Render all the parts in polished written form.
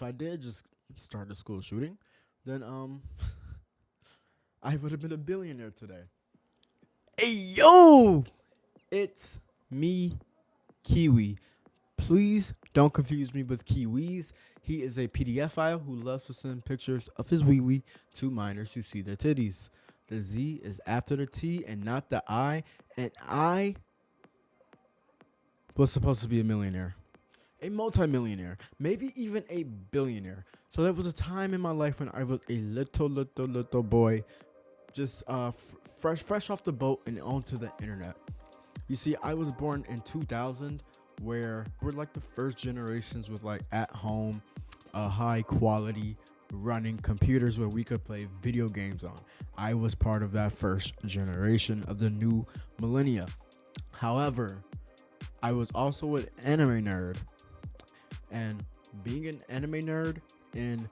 If I did just start a school shooting, then I would have been a billionaire today. Hey yo, it's me, Kiwi. Please don't confuse me with Kiwis. He is a PDF file who loves to send pictures of his wee wee to minors who see their titties. The Z is after the T and not the I, and I was supposed to be a millionaire, a multimillionaire, maybe even a billionaire. So there was a time in my life when I was a little boy, just fresh off the boat and onto the internet. You see, I was born in 2000, where we're like the first generations with like at home, high quality running computers where we could play video games on. I was part of that first generation of the new millennia. However, I was also an anime nerd, and being an anime nerd in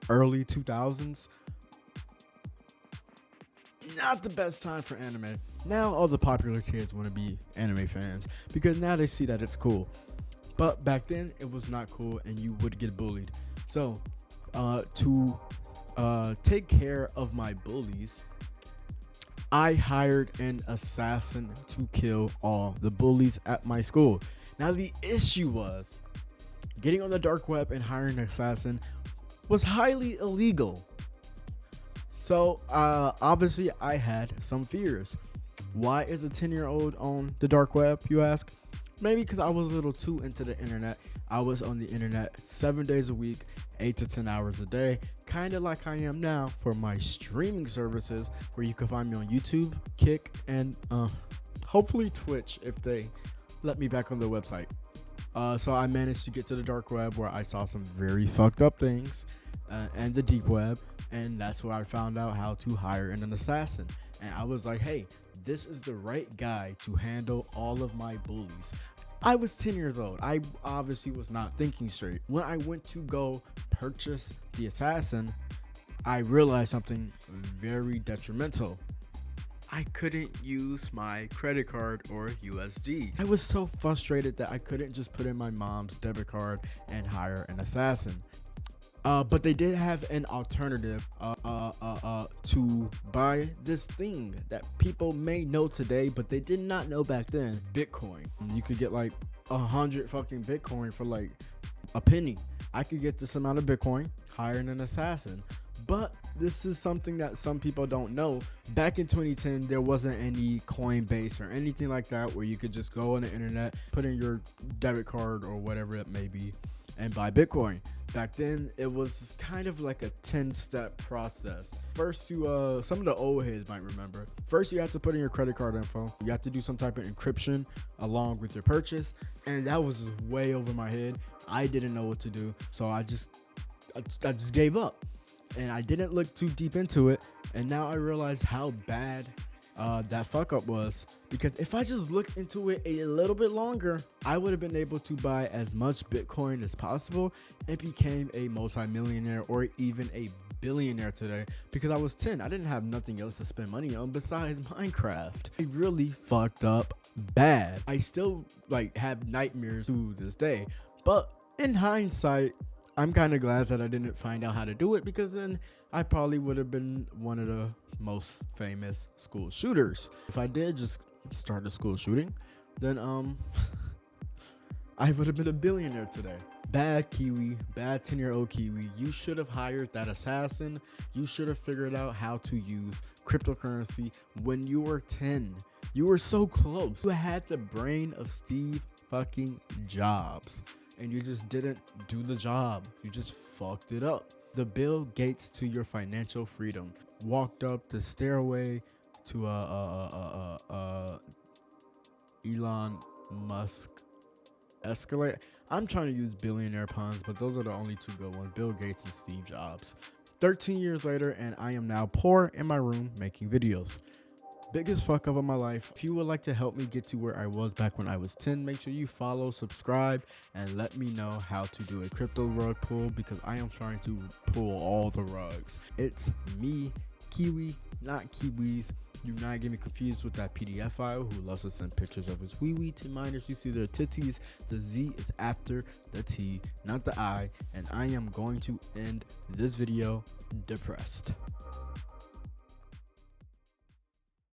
early 2000s, not the best time for anime. Now all the popular kids want to be anime fans because now they see that it's cool. But back then it was not cool and you would get bullied. So to take care of my bullies, I hired an assassin to kill all the bullies at my school. Now the issue was getting on the dark web and hiring an assassin was highly illegal. So obviously I had some fears. Why is a 10-year-old on the dark web, you ask? Maybe because I was a little too into the internet. I was on the internet 7 days a week, 8 to 10 hours a day, kind of like I am now for my streaming services, where you can find me on YouTube, Kick, and hopefully Twitch if they let me back on the website. So I managed to get to the dark web where I saw some very fucked up things, and the deep web, and that's where I found out how to hire an assassin. And I was like, hey, this is the right guy to handle all of my bullies. I was 10 years old. I obviously was not thinking straight. When I went to go purchase the assassin, I realized something very detrimental. I couldn't use my credit card or USD. I was so frustrated that I couldn't just put in my mom's debit card and hire an assassin. But they did have an alternative to buy this thing that people may know today, but they did not know back then. Bitcoin. You could get like 100 fucking Bitcoin for like a penny. I could get this amount of Bitcoin, hire an assassin. But this is something that some people don't know. Back in 2010, there wasn't any Coinbase or anything like that where you could just go on the internet, put in your debit card or whatever it may be, and buy Bitcoin. Back then, it was kind of like a 10-step process. First, you some of the old heads might remember. First, you have to put in your credit card info. You have to do some type of encryption along with your purchase, and that was way over my head. I didn't know what to do, so I just gave up, and I didn't look too deep into it. And now I realize how bad that fuck up was, because if I just looked into it a little bit longer, I would have been able to buy as much Bitcoin as possible and became a multi-millionaire or even a billionaire today, because I was 10. I didn't have nothing else to spend money on besides Minecraft. I really fucked up bad. I still like have nightmares to this day, but in hindsight, I'm kind of glad that I didn't find out how to do it, because then I probably would have been one of the most famous school shooters. If I did just start a school shooting, then I would have been a billionaire today. Bad Kiwi, bad 10-year-old Kiwi. You should have hired that assassin. You should have figured out how to use cryptocurrency when you were 10. You were so close. You had the brain of Steve fucking Jobs, and you just didn't do the job. You just fucked it up. The Bill Gates to your financial freedom. Walked up the stairway to Elon Musk escalator. I'm trying to use billionaire puns, but those are the only two good ones: Bill Gates and Steve Jobs. 13 years later, and I am now poor in my room making videos. Biggest fuck up of my life. If you would like to help me get to where I was back when I was 10, make sure you follow, subscribe, and let me know how to do a crypto rug pull, because I am trying to pull all the rugs. It's me, Kiwi, not kiwis. Do not get me confused with that PDF file who loves to send pictures of his wee-wee to minors. You see their titties. The Z is after the T, not the I. And I am going to end this video depressed.